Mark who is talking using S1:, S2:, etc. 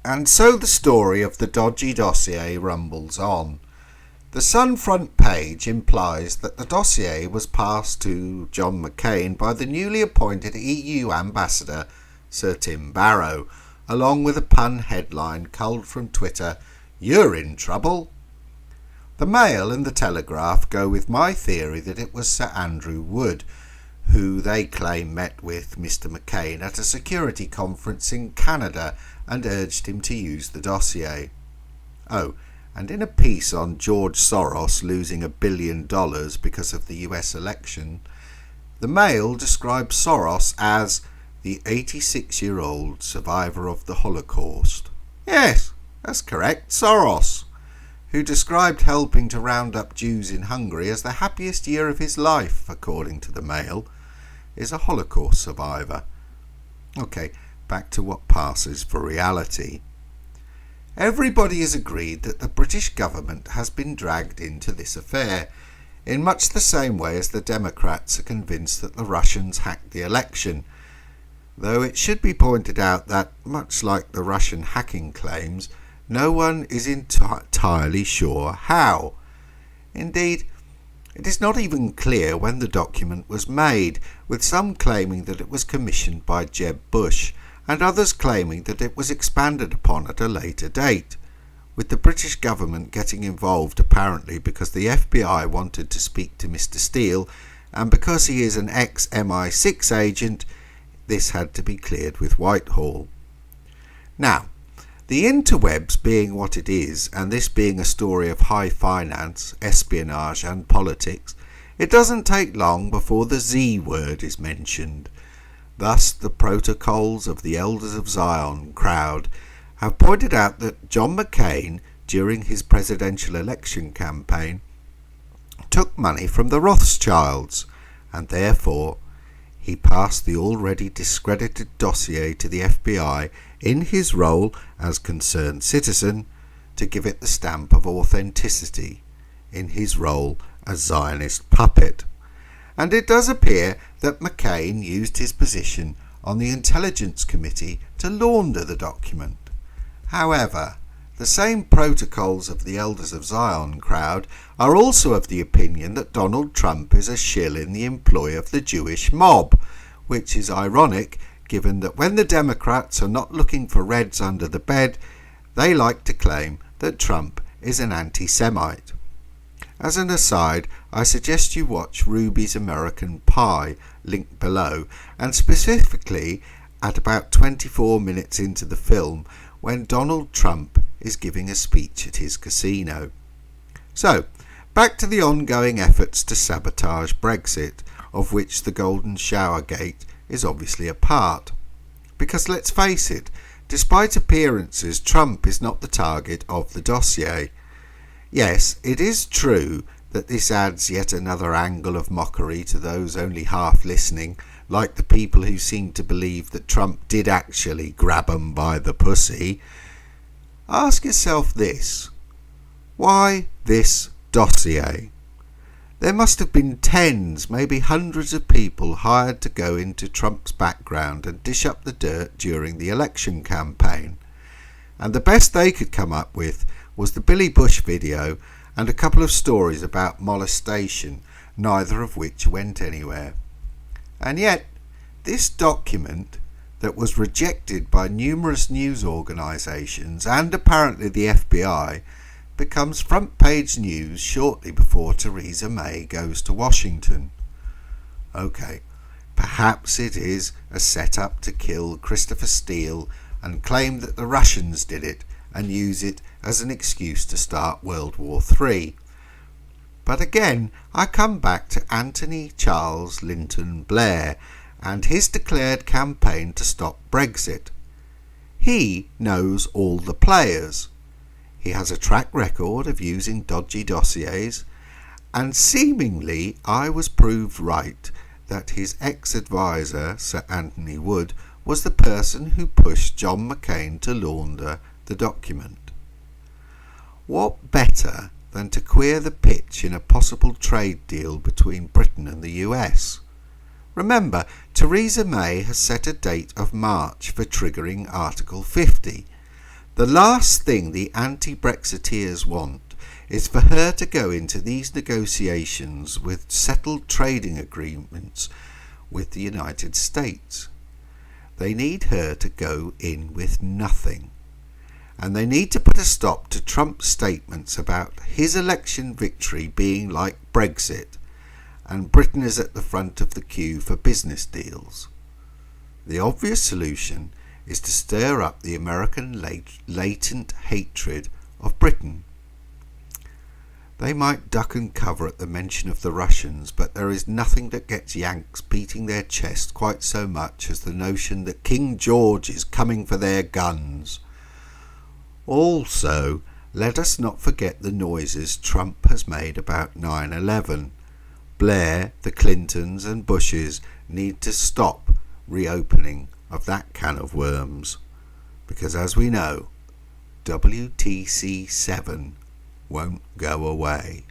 S1: And so the story of the dodgy dossier rumbles on. The Sun front page implies that the dossier was passed to John McCain by the newly appointed EU ambassador, Sir Tim Barrow, along with a pun headline culled from Twitter, "You're in trouble." The Mail and the Telegraph go with my theory that it was Sir Andrew Wood, who they claim met with Mr McCain at a security conference in Canada and urged him to use the dossier. Oh, and in a piece on George Soros losing $1 billion because of the US election, the Mail describes Soros as the 86-year-old survivor of the Holocaust. Yes, that's correct, Soros, who described helping to round up Jews in Hungary as the happiest year of his life, according to the Mail, is a Holocaust survivor. Okay, back to what passes for reality. Everybody has agreed that the British government has been dragged into this affair, in much the same way as the Democrats are convinced that the Russians hacked the election, though it should be pointed out that, much like the Russian hacking claims, no one is entirely sure how. Indeed, it is not even clear when the document was made, with some claiming that it was commissioned by Jeb Bush, and others claiming that it was expanded upon at a later date, with the British government getting involved apparently because the FBI wanted to speak to Mr Steele, and because he is an ex-MI6 agent, this had to be cleared with Whitehall. Now, the interwebs being what it is, and this being a story of high finance, espionage and politics, it doesn't take long before the Z word is mentioned. Thus the protocols of the Elders of Zion crowd have pointed out that John McCain, during his presidential election campaign, took money from the Rothschilds, and therefore he passed the already discredited dossier to the FBI in his role as concerned citizen to give it the stamp of authenticity in his role as Zionist puppet. And it does appear that McCain used his position on the Intelligence Committee to launder the document. However, the same protocols of the Elders of Zion crowd are also of the opinion that Donald Trump is a shill in the employ of the Jewish mob, which is ironic given that when the Democrats are not looking for Reds under the bed, they like to claim that Trump is an anti-Semite. As an aside, I suggest you watch Ruby's American Pie, linked below, and specifically at about 24 minutes into the film when Donald Trump is giving a speech at his casino. So, back to the ongoing efforts to sabotage Brexit, of which the Golden Shower Gate is obviously a part. Because let's face it, despite appearances, Trump is not the target of the dossier. Yes, it is true that this adds yet another angle of mockery to those only half listening, like the people who seem to believe that Trump did actually grab 'em by the pussy. Ask yourself this: why this dossier? There must have been tens, maybe hundreds of people hired to go into Trump's background and dish up the dirt during the election campaign. And the best they could come up with was the Billy Bush video and a couple of stories about molestation, neither of which went anywhere. And yet, this document that was rejected by numerous news organisations and apparently the FBI becomes front page news shortly before Theresa May goes to Washington. Okay, perhaps it is a set-up to kill Christopher Steele and claim that the Russians did it and use it as an excuse to start World War III. But again, I come back to Anthony Charles Linton Blair and his declared campaign to stop Brexit. He knows all the players. He has a track record of using dodgy dossiers, and seemingly I was proved right that his ex-advisor, Sir Anthony Wood, was the person who pushed John McCain to launder the document. What better than to queer the pitch in a possible trade deal between Britain and the US? Remember, Theresa May has set a date of March for triggering Article 50. The last thing the anti-Brexiteers want is for her to go into these negotiations with settled trading agreements with the United States. They need her to go in with nothing. And they need to put a stop to Trump's statements about his election victory being like Brexit and Britain is at the front of the queue for business deals. The obvious solution is to stir up the American latent hatred of Britain. They might duck and cover at the mention of the Russians, but there is nothing that gets Yanks beating their chest quite so much as the notion that King George is coming for their guns. Also, let us not forget the noises Trump has made about 9/11. Blair, the Clintons and Bushes need to stop reopening of that can of worms, because as we know, WTC7 won't go away.